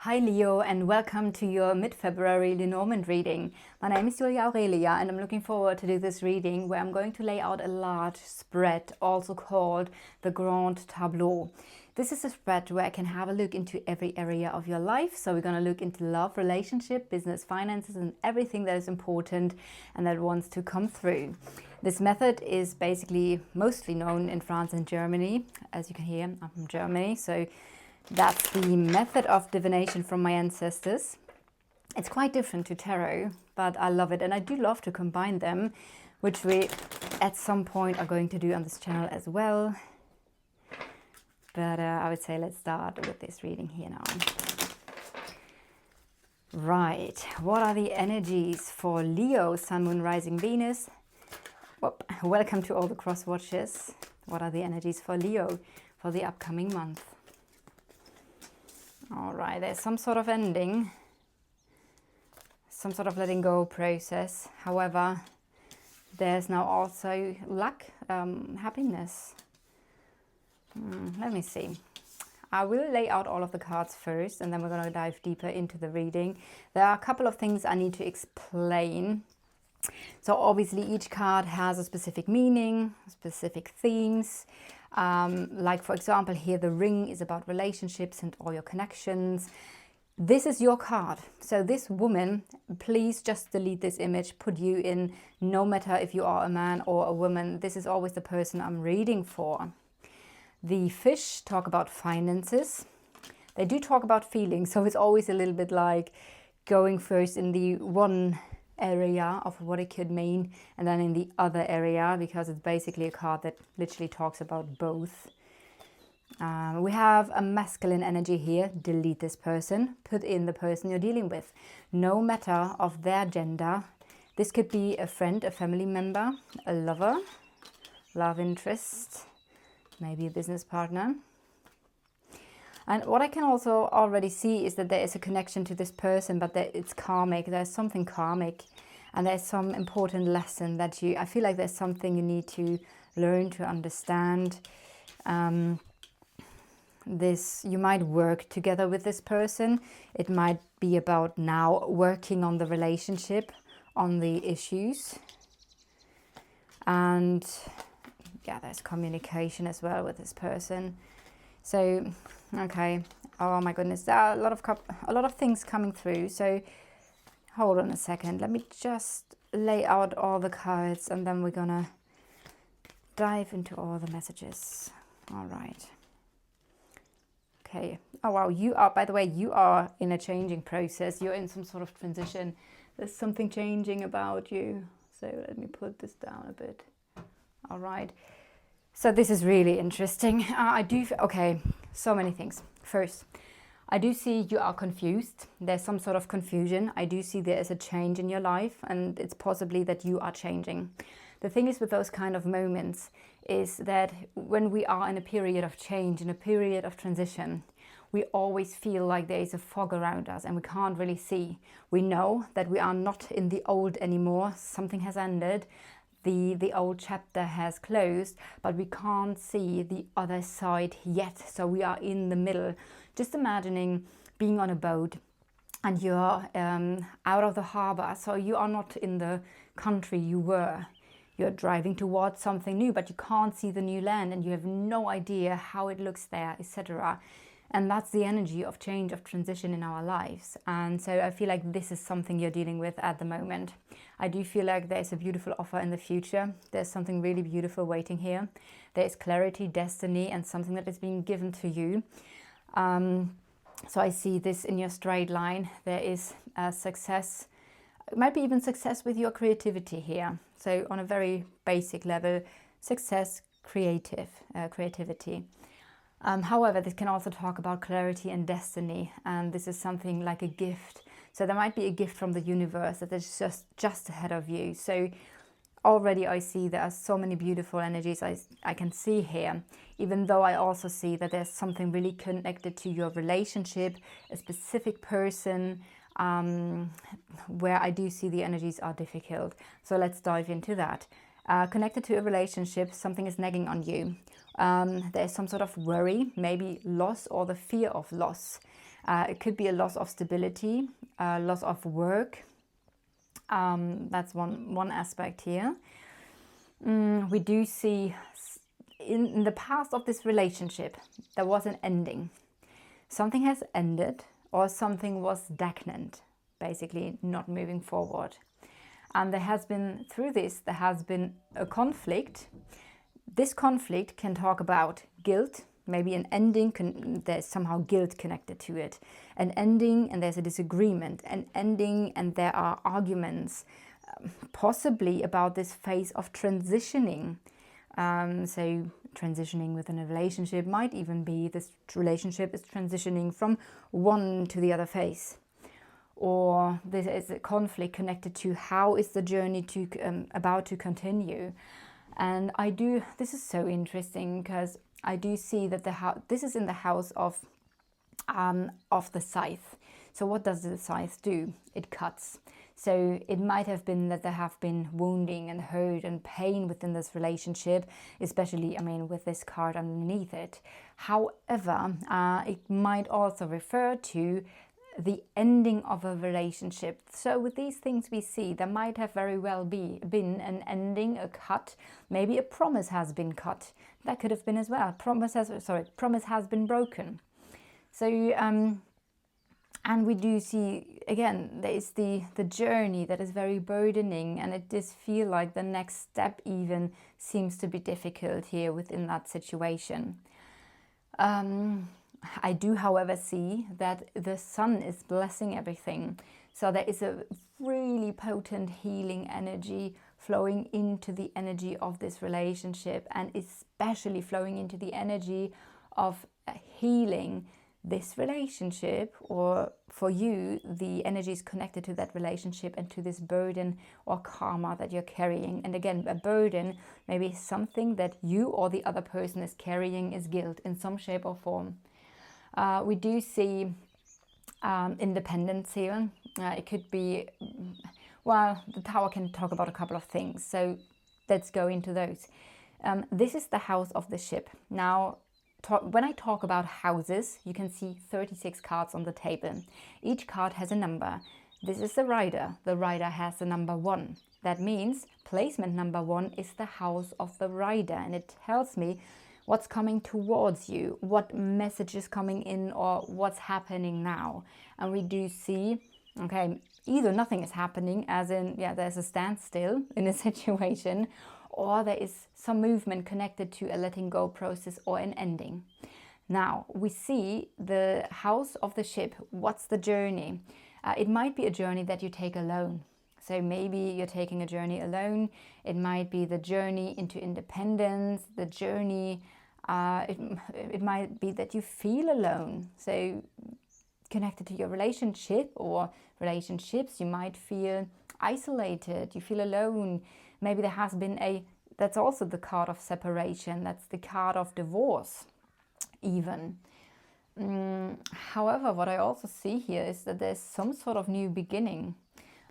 Hi Leo, and welcome to your mid-February Lenormand reading. My name is Julia Aurelia and I'm looking forward to do this reading where I'm going to lay out a large spread, also called the Grand Tableau. This is a spread where I can have a look into every area of your life. So we're going to look into love, relationship, business, finances, and everything that is important and that wants to come through. This method is basically mostly known in France and Germany. As you can hear, I'm from Germany, so that's the method of divination from my ancestors. It's quite different to tarot, but I love it. And I do love to combine them, which we at some point are going to do on this channel as well. But I would say let's start with this reading here now. Right, what are the energies for Leo, Sun, Moon, Rising, Venus? Welcome to all the cross watchers. What are the energies for Leo for the upcoming month? All right, there's some sort of ending, some sort of letting go process. However, there's now also luck, happiness. Let me see. I will lay out all of the cards first, and then we're going to dive deeper into the reading. There are a couple of things I need to explain. So obviously each card has a specific meaning, specific themes. Like for example here the ring is about relationships and all your connections. This is your card. So this woman, please just delete this image, put you in, no matter if you are a man or a woman. This is always the person I'm reading for. The fish talk about finances. They do talk about feelings, so it's always a little bit like going first in the one area of what it could mean and then in the other area, because it's basically a card that literally talks about both. We have a masculine energy here. Delete this person, put in the person you're dealing with, no matter of their gender. This could be a friend, a family member, a lover, love interest, maybe a business partner. And what I can also already see is that there is a connection to this person, but that it's karmic. There's something karmic, and there's some important lesson that I feel like there's something you need to learn to understand. You might work together with this person. It might be about now working on the relationship, on the issues. And yeah, there's communication as well with this person. So, okay, oh my goodness, there are a lot of things coming through. So hold on a second, let me just lay out all the cards and then we're gonna dive into all the messages. All right. Okay, oh wow, by the way, you are in a changing process. You're in some sort of transition. There's something changing about you. So let me put this down a bit. All right. So this is really interesting. Okay, so many things. First, I do see you are confused. There's some sort of confusion. I do see there is a change in your life, and it's possibly that you are changing. The thing is with those kind of moments is that when we are in a period of change, in a period of transition, we always feel like there is a fog around us and we can't really see. We know that we are not in the old anymore. Something has ended. The old chapter has closed, but we can't see the other side yet. So we are in the middle. Just imagining being on a boat and you're out of the harbor. So you are not in the country you were. You're driving towards something new, but you can't see the new land and you have no idea how it looks there, etc. And that's the energy of change, of transition in our lives. And so I feel like this is something you're dealing with at the moment. I do feel like there's a beautiful offer in the future. There's something really beautiful waiting here. There is clarity, destiny, and something that is being given to you. So I see this in your straight line. There is success. It might be even success with your creativity here. So on a very basic level, success, creativity. However, this can also talk about clarity and destiny, and this is something like a gift. So there might be a gift from the universe that is just ahead of you. So already I see there are so many beautiful energies I can see here, even though I also see that there's something really connected to your relationship, a specific person, where I do see the energies are difficult. So let's dive into that. Connected to a relationship, something is nagging on you. There's some sort of worry, maybe loss or the fear of loss. It could be a loss of stability, loss of work. That's one aspect here. We do see in the past of this relationship, there was an ending. Something has ended, or something was stagnant, basically not moving forward. And there has been, through this, there has been a conflict. This conflict can talk about guilt, maybe an ending, there's somehow guilt connected to it. An ending and there's a disagreement, an ending and there are arguments, possibly about this phase of transitioning. So transitioning within a relationship might even be this relationship is transitioning from one to the other phase. Or there is a conflict connected to how is the journey to about to continue. And this is so interesting because I do see that this is in the house of the scythe. So what does the scythe do? It cuts. So it might have been that there have been wounding and hurt and pain within this relationship, especially, I mean, with this card underneath it. However, it might also refer to the ending of a relationship. So with these things we see, there might have very well been an ending, a cut, maybe a promise has been cut. That could have been as well. Promise has been broken. So, and we do see, again, there is the journey that is very burdening, and it does feel like the next step even seems to be difficult here within that situation. I do, however, see that the sun is blessing everything. So there is a really potent healing energy flowing into the energy of this relationship, and especially flowing into the energy of healing this relationship, or for you, the energy is connected to that relationship and to this burden or karma that you're carrying. And again, a burden, maybe something that you or the other person is carrying, is guilt in some shape or form. We do see independence here. It could be, well, the tower can talk about a couple of things. So let's go into those. This is the house of the ship. Now, when I talk about houses, you can see 36 cards on the table. Each card has a number. This is the rider. The rider has the number 1. That means placement number 1 is the house of the rider, and it tells me what's coming towards you, what message is coming in, or what's happening now. And we do see, okay, either nothing is happening, as in, yeah, there's a standstill in a situation, or there is some movement connected to a letting go process or an ending. Now, we see the house of the ship. What's the journey? It might be a journey that you take alone. So maybe you're taking a journey alone. It might be the journey into independence, the journey, it might be that you feel alone. So connected to your relationship or relationships, you might feel isolated, you feel alone. Maybe there has been that's also the card of separation, that's the card of divorce even. However, what I also see here is that there's some sort of new beginning.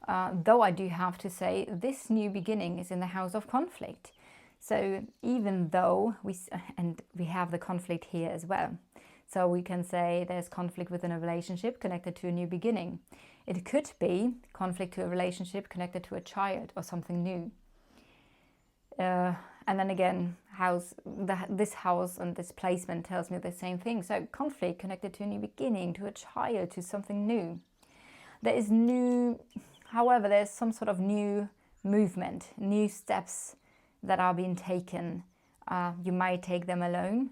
Though I do have to say, this new beginning is in the house of conflict. So even though we have the conflict here as well. So we can say there's conflict within a relationship connected to a new beginning. It could be conflict to a relationship connected to a child or something new. And then again, this house and this placement tells me the same thing. So conflict connected to a new beginning, to a child, to something new. There is however, there's some sort of new movement, new steps that are being taken. You might take them alone.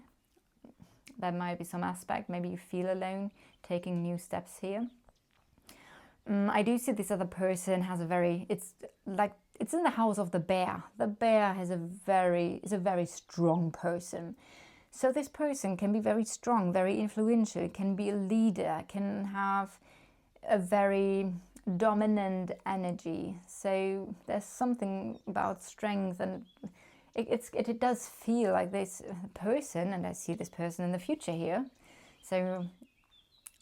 There might be some aspect, maybe you feel alone, taking new steps here. I do see this other person has it's in the house of the bear. The bear is a very strong person. So this person can be very strong, very influential, can be a leader, can have a very dominant energy. So there's something about strength, and it does feel like this person, and I see this person in the future here. So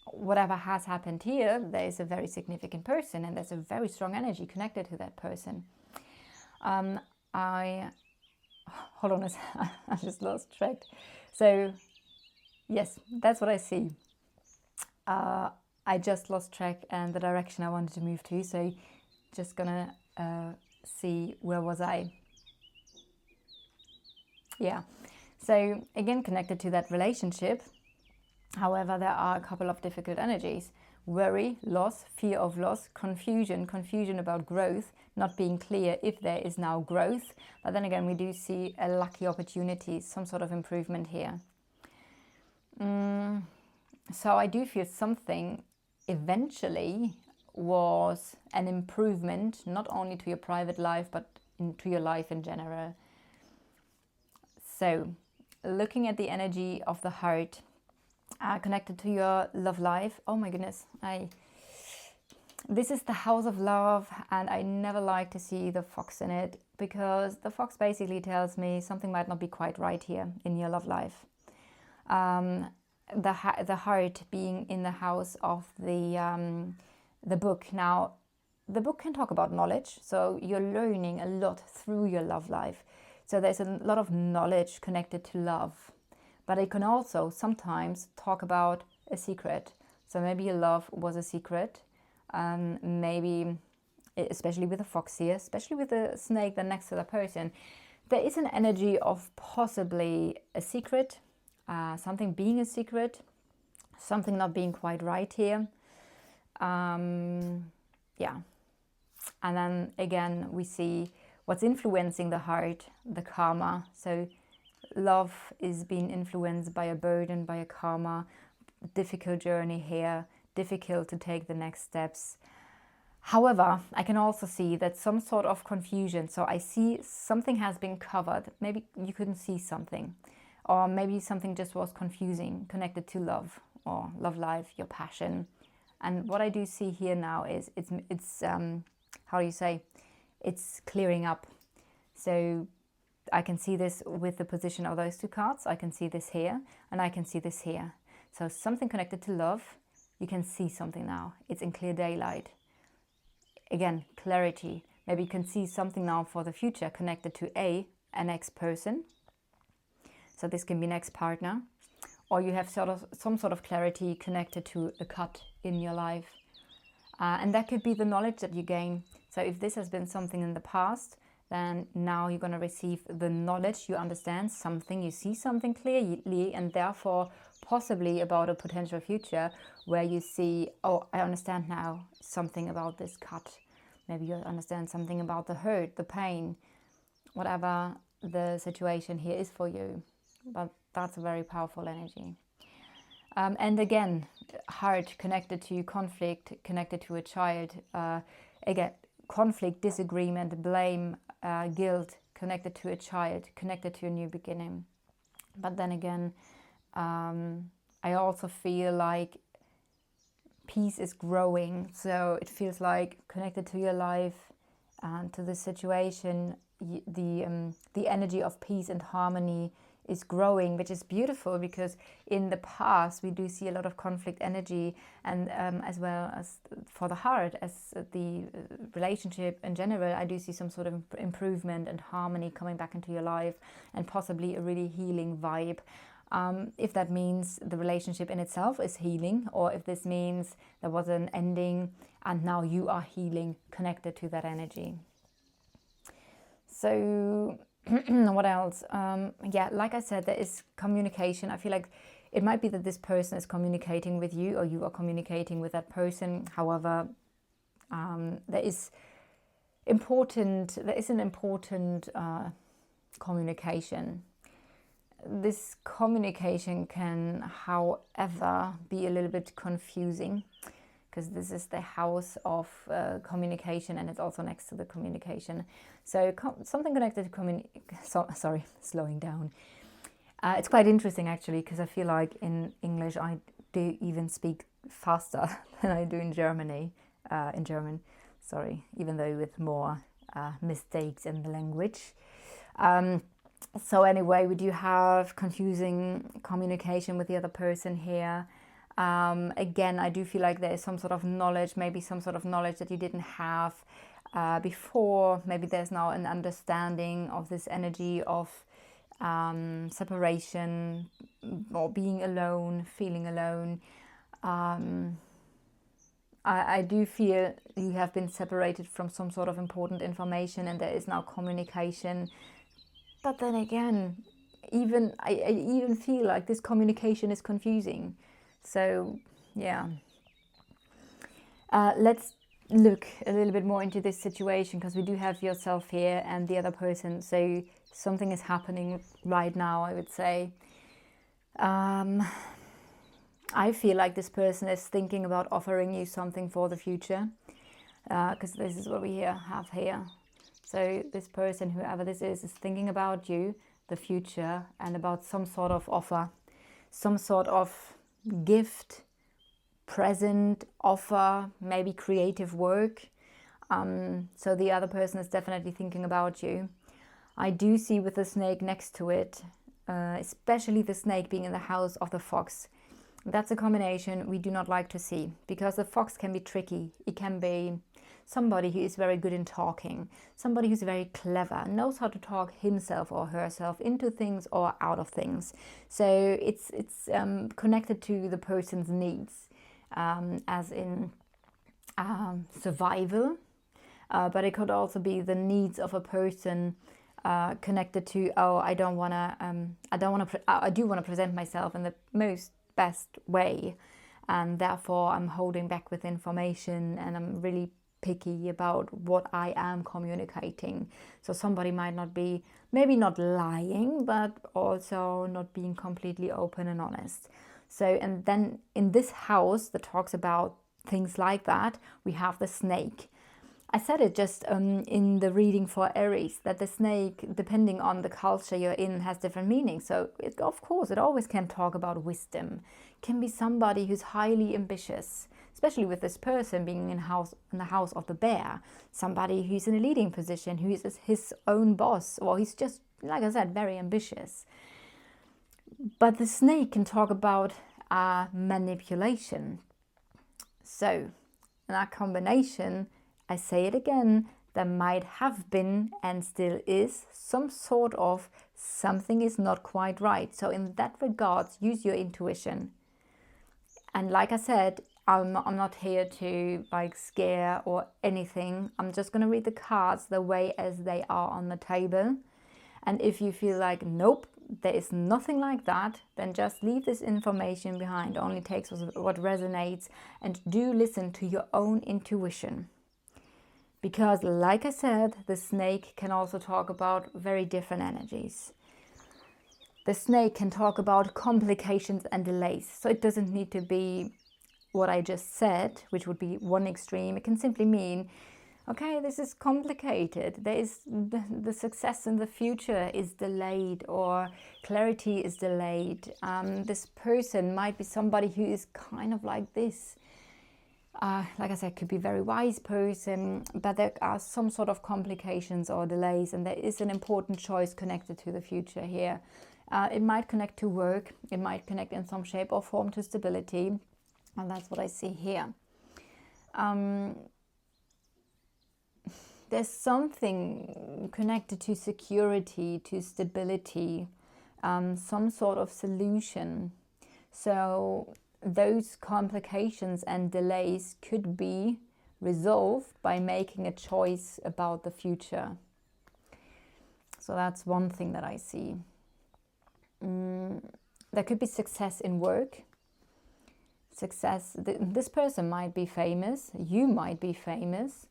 whatever has happened here, there is a very significant person, and there's a very strong energy connected to that person. Hold on, I just lost track. So yes, that's what I see. I just lost track and the direction I wanted to move to, so just gonna see where was I. Yeah, so again connected to that relationship. However, there are a couple of difficult energies: worry, loss, fear of loss, confusion about growth, not being clear if there is now growth. But then again, we do see a lucky opportunity, some sort of improvement here. So I do feel something eventually was an improvement, not only to your private life, but into your life in general. So looking at the energy of the heart, connected to your love life. Oh my goodness, this is the house of love, and I never like to see the fox in it, because the fox basically tells me something might not be quite right here in your love life. The heart being in the house of the book. Now, the book can talk about knowledge, so you're learning a lot through your love life. So there's a lot of knowledge connected to love, but it can also sometimes talk about a secret. So maybe your love was a secret, maybe, especially with the fox here, especially with the snake then next to the person, there is an energy of possibly a secret, something being a secret, something not being quite right here. Yeah. And then again, we see what's influencing the heart, the karma. So love is being influenced by a burden, by a karma, difficult journey here, difficult to take the next steps. However, I can also see that some sort of confusion. So I see something has been covered. Maybe you couldn't see something, or maybe something just was confusing, connected to love or love life, your passion. And what I do see here now is it's how do you say? It's clearing up. So I can see this with the position of those two cards. I can see this here, and I can see this here. So something connected to love, you can see something now. It's in clear daylight. Again, clarity. Maybe you can see something now for the future connected to an ex-person. So this can be an ex-partner. Or you have some sort of clarity connected to a cut in your life. And that could be the knowledge that you gain. So if this has been something in the past, then now you're going to receive the knowledge, you understand something, you see something clearly, and therefore possibly about a potential future where you see, oh, I understand now something about this cut. Maybe you understand something about the hurt, the pain, whatever the situation here is for you. But that's a very powerful energy. And again, heart connected to conflict, connected to a child. Again, conflict, disagreement, blame, guilt, connected to a child, connected to a new beginning. But then again, I also feel like peace is growing. So it feels like connected to your life and to the situation, the energy of peace and harmony is growing, which is beautiful, because in the past we do see a lot of conflict energy, and as well as for the heart, as the relationship in general, I do see some sort of improvement and harmony coming back into your life, and possibly a really healing vibe. If that means the relationship in itself is healing, or if this means there was an ending and now you are healing, connected to that energy. So what else? Yeah, like I said, there is communication. I feel like it might be that this person is communicating with you, or you are communicating with that person. However, there is an important communication. This communication can, however, be a little bit confusing, because this is the house of communication, and it's also next to the communication. So something connected to slowing down. It's quite interesting actually, because I feel like in English I do even speak faster than I do in German, even though with more mistakes in the language. So anyway, we do have confusing communication with the other person here. Again, I do feel like there is some sort of knowledge, maybe some sort of knowledge that you didn't have before. Maybe there's now an understanding of this energy of separation, or being alone, feeling alone. I do feel you have been separated from some sort of important information and there is now communication. But then again, I even feel like this communication is confusing. So, yeah. Let's look a little bit more into this situation, because we do have yourself here and the other person. So something is happening right now, I would say. I feel like this person is thinking about offering you something for the future, because this is what we have here. So this person, whoever this is thinking about you, the future, and about some sort of offer, some sort of gift, present, offer, maybe creative work. So the other person is definitely thinking about you. I do see with the snake next to it, especially the snake being in the house of the fox. That's a combination we do not like to see, because the fox can be tricky. It can be somebody who is very good in talking, somebody who's very clever, knows how to talk himself or herself into things or out of things. So it's connected to the person's needs, as in survival, but it could also be the needs of a person connected to, oh, I do want to present myself in the best way, and therefore I'm holding back with information, and I'm really picky about what I am communicating. So somebody might not be, maybe not lying, but also not being completely open and honest. So, and then in this house that talks about things like that, we have the snake. I said it just in the reading for Aries, that the snake, depending on the culture you're in, has different meanings. So of course, it always can talk about wisdom. It can be somebody who's highly ambitious, especially with this person being in the house of the bear. Somebody who's in a leading position, who is his own boss, or he's just, like I said, very ambitious. But the snake can talk about manipulation. So in that combination, I say it again, there might have been and still is some sort of something is not quite right. So in that regard, use your intuition. And like I said, I'm not here to like scare or anything. I'm just going to read the cards the way as they are on the table. And if you feel like, nope, there is nothing like that, then just leave this information behind. Only takes what resonates, and do listen to your own intuition. Because like I said, the snake can also talk about very different energies. The snake can talk about complications and delays. So it doesn't need to be what I just said, which would be one extreme. It can simply mean, okay, this is complicated. There is the success in the future is delayed, or clarity is delayed. This person might be somebody who is kind of like this. Like I said, could be a very wise person, but there are some sort of complications or delays, and there is an important choice connected to the future here. It might connect to work, it might connect in some shape or form to stability, and that's what I see here. There's something connected to security, to stability, some sort of solution. So those complications and delays could be resolved by making a choice about the future. So that's one thing that I see. There could be success in work. Success, this person might be famous, you might be famous.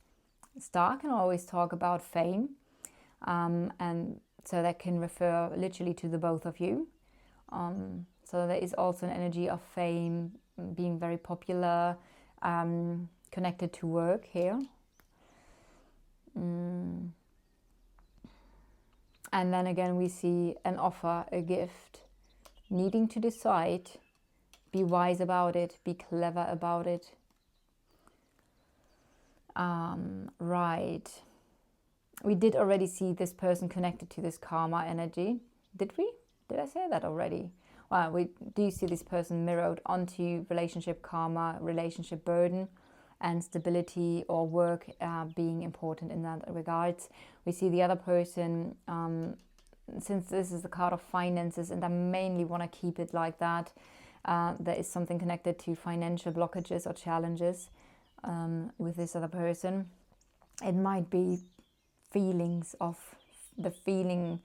Star can always talk about fame, and so that can refer literally to the both of you. So there is also an energy of fame, being very popular, connected to work here. And then again we see an offer, a gift, needing to decide, be wise about it, be clever about it. Right. We did already see this person connected to this karma energy. Did we? Did I say that already? Well, we do see this person mirrored onto relationship karma, relationship burden, and stability or work being important in that regards. We see the other person, since this is the card of finances, and I mainly want to keep it like that, There is something connected to financial blockages or challenges with this other person. It might be feelings of the feeling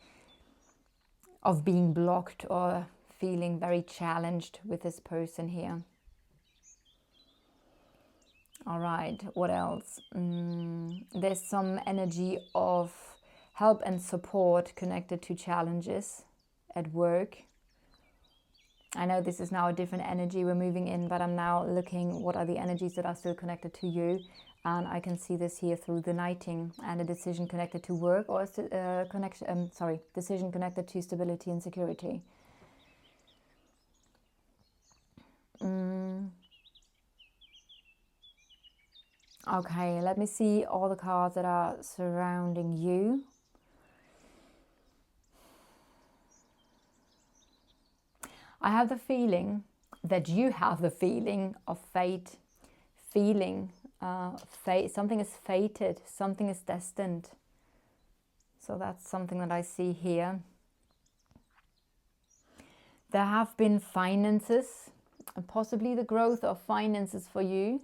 of being blocked or feeling very challenged with this person here. All right, what else? There's some energy of help and support connected to challenges at work. I know this is now a different energy we're moving in, but I'm now looking what are the energies that are still connected to you. And I can see this here through the knighting and a decision connected to work or decision connected to stability and security. Okay, let me see all the cards that are surrounding you. I have the feeling that you have the feeling of fate, fate. Something is fated, something is destined. So that's something that I see here. There have been finances, and possibly the growth of finances for you,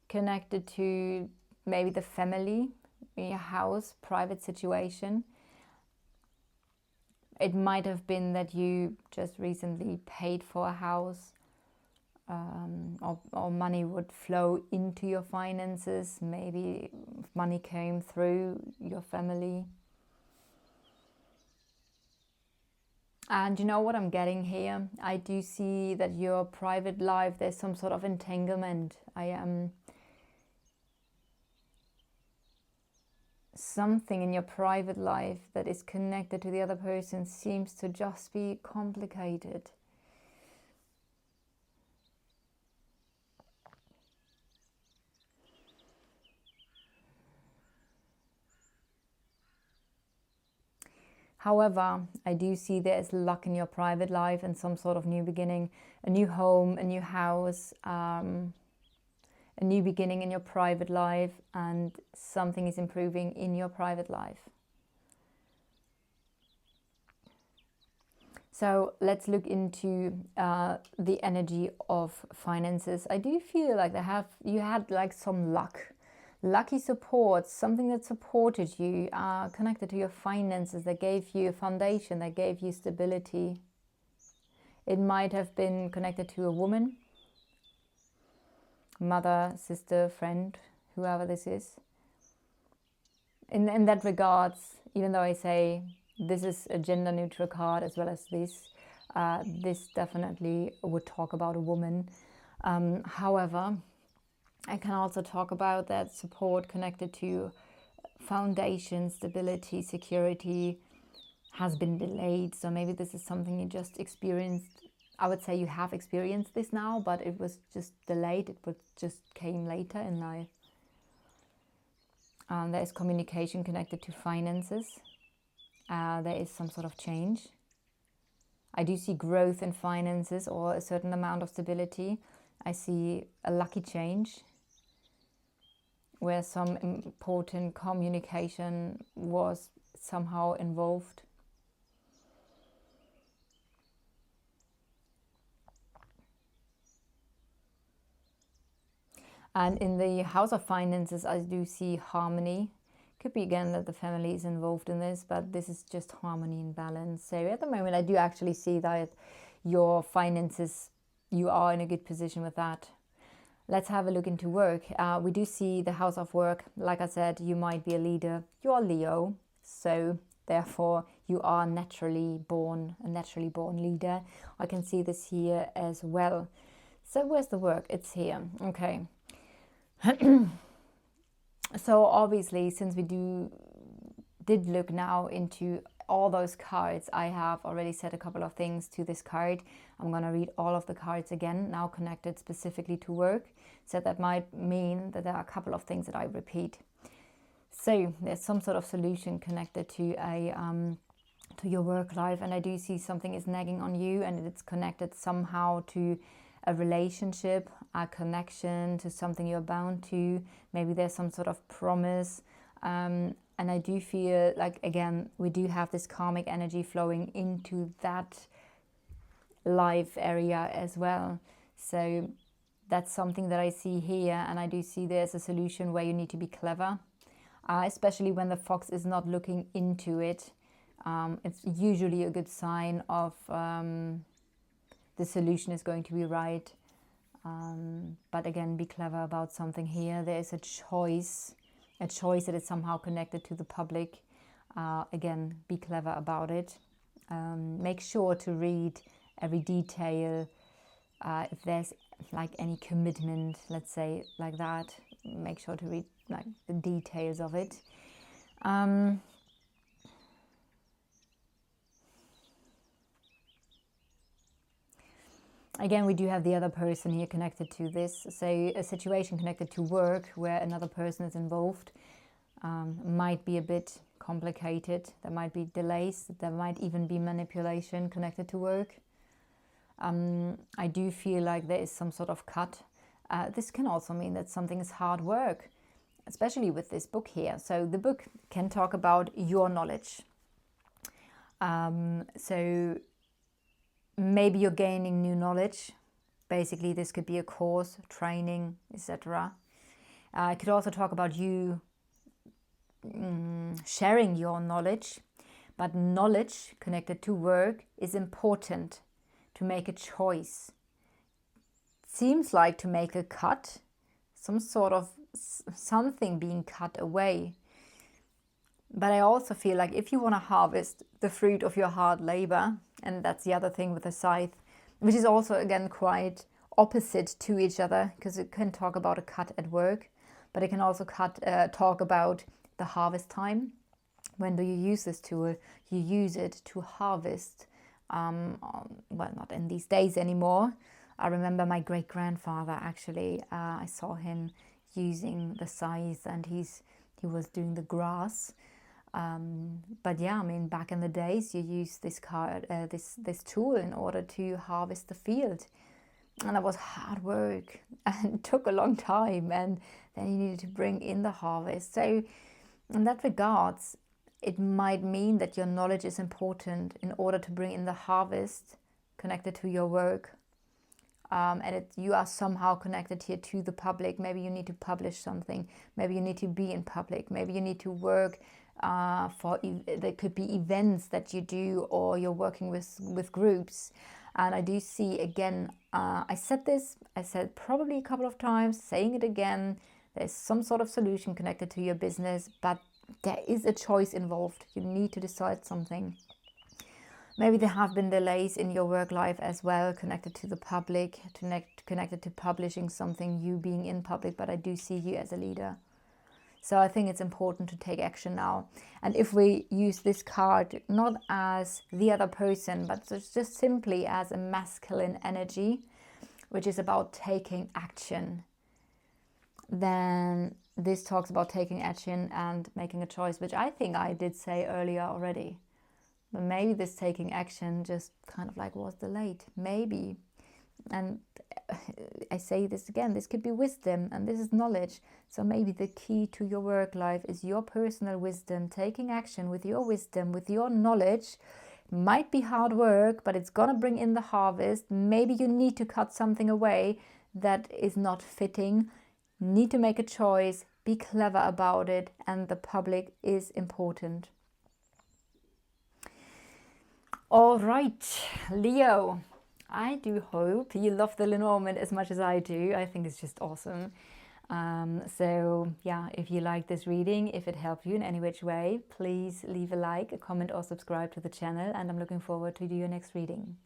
connected to maybe the family, your house, private situation. It might have been that you just recently paid for a house, or money would flow into your finances. Maybe money came through your family. And you know what I'm getting here? I do see that your private life, there's some sort of entanglement. Something in your private life that is connected to the other person seems to just be complicated. However, I do see there is luck in your private life and some sort of new beginning, a new home, a new house, a new beginning in your private life, and something is improving in your private life. So let's look into the energy of finances. I do feel like you had like some lucky support, something that supported you, connected to your finances, that gave you a foundation, that gave you stability. It might have been connected to a woman, mother, sister, friend, whoever this is. In that regards, even though I say this is a gender neutral card as well as this definitely would talk about a woman. However, I can also talk about that support connected to foundation, stability, security has been delayed. So maybe this is something you just experienced. I would say you have experienced this now, but it was just delayed. It just came later in life. There is communication connected to finances. There is some sort of change. I do see growth in finances or a certain amount of stability. I see a lucky change where some important communication was somehow involved. And in the house of finances, I do see harmony. Could be again that the family is involved in this, but this is just harmony and balance. So at the moment, I do actually see that your finances, you are in a good position with that. Let's have a look into work. We do see the house of work. Like I said, you might be a leader. You're Leo, so therefore you are a naturally born leader. I can see this here as well. So where's the work? It's here. Okay. So obviously, since we did look now into all those cards, I have already said a couple of things to this card. I'm going to read all of the cards again, now connected specifically to work. So that might mean that there are a couple of things that I repeat. So there's some sort of solution connected to to your work life, and I do see something is nagging on you, and it's connected somehow to a relationship, a connection, to something you're bound to. Maybe there's some sort of promise. And I do feel like, again, we do have this karmic energy flowing into that life area as well. So that's something that I see here, and I do see there's a solution where you need to be clever, especially when the fox is not looking into it. It's usually a good sign of the solution is going to be right. But again, be clever about something here. There is a choice that is somehow connected to the public. Again, be clever about it. Make sure to read every detail. If there's like any commitment, let's say like that, make sure to read like the details of it. Again, we do have the other person here connected to this. So a situation connected to work where another person is involved might be a bit complicated. There might be delays. There might even be manipulation connected to work. I do feel like there is some sort of cut. This can also mean that something is hard work, especially with this book here. So the book can talk about your knowledge. So maybe you're gaining new knowledge. Basically, this could be a course, training, etc. It could also talk about you sharing your knowledge. But knowledge connected to work is important to make a choice. Seems like to make a cut, some sort of something being cut away. But I also feel like if you want to harvest the fruit of your hard labor, and that's the other thing with the scythe, which is also again quite opposite to each other, because it can talk about a cut at work, but it can also talk about the harvest time. When do you use this tool? You use it to harvest. Well, not in these days anymore. I remember my great-grandfather actually. I saw him using the scythe, and he was doing the grass. But yeah, I mean, back in the days, you used this tool in order to harvest the field, and that was hard work, and it took a long time, and then you needed to bring in the harvest. So, in that regards, it might mean that your knowledge is important in order to bring in the harvest connected to your work. And you are somehow connected here to the public. Maybe you need to publish something. Maybe you need to be in public. Maybe you need to work there could be events that you do, or you're working with groups. And I do see, again, I said probably a couple of times, saying it again, there's some sort of solution connected to your business, but there is a choice involved. You need to decide something. Maybe there have been delays in your work life as well, connected to the public, connected to publishing something, you being in public, but I do see you as a leader. So I think it's important to take action now. And if we use this card not as the other person, but just simply as a masculine energy, which is about taking action, then this talks about taking action and making a choice, which I think I did say earlier already. But maybe this taking action just kind of like was delayed. Maybe. And I say this again, this could be wisdom, and this is knowledge. So maybe the key to your work life is your personal wisdom, taking action with your wisdom, with your knowledge. Might be hard work, but it's gonna bring in the harvest. Maybe you need to cut something away that is not fitting. Need to make a choice, be clever about it, and the public is important. All right, Leo. I do hope you love the Lenormand as much as I do. I think it's just awesome. So yeah, if you like this reading, if it helped you in any which way, please leave a like, a comment, or subscribe to the channel. And I'm looking forward to do your next reading.